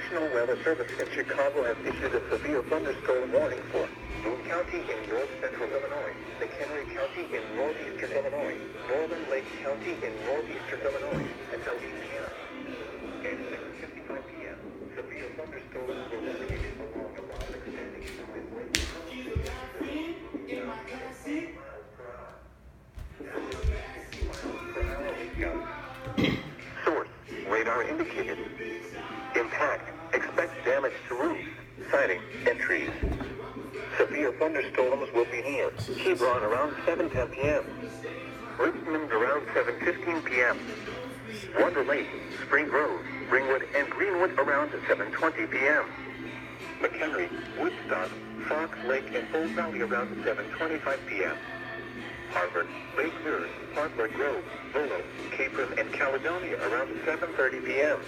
National Weather Service in Chicago has issued a severe thunderstorm warning for Boone County in north central Illinois, McHenry County in northeastern Illinois, Northern Lake County in northeastern Illinois, until 8 p.m. At 7:55 p.m., severe thunderstorms were located along a long extending Illinois Lake Source, radar indicated. Impact, expect damage to roofs, siding, and trees. Severe thunderstorms will be near Hebron around 7:10 p.m. Richmond around 7:15 p.m. Wonder Lake, Spring Grove, Ringwood, and Greenwood around 7:20 p.m. McHenry, Woodstock, Fox Lake, and Bull Valley around 7:25 p.m. Harvard, Lake Mirror, Parkland Grove, Volo, Capron, and Caledonia around 7:30 p.m.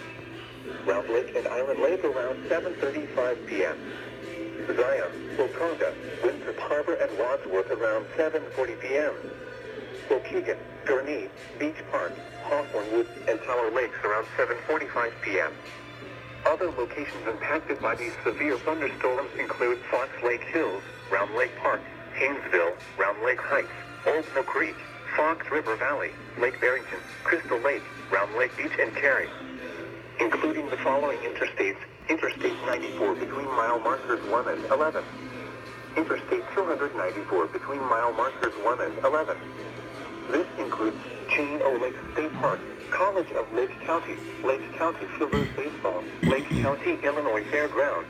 Round Lake and Island Lake around 7:35 p.m. Zion, Wakonda, Winthrop Harbor, and Wadsworth around 7:40 p.m. Waukegan, Gurnee, Beach Park, Hawthorne Woods, and Tower Lakes around 7:45 p.m. Other locations impacted by these severe thunderstorms include Fox Lake Hills, Round Lake Park, Haynesville, Round Lake Heights, Old Mill Creek, Fox River Valley, Lake Barrington, Crystal Lake, Round Lake Beach, and Cary. Including the following interstates: Interstate 94 between mile markers 1 and 11. Interstate 294 between mile markers 1 and 11. This includes Chain O Lake State Park, College of Lake County Fielders Baseball, Lake County Illinois Fairground,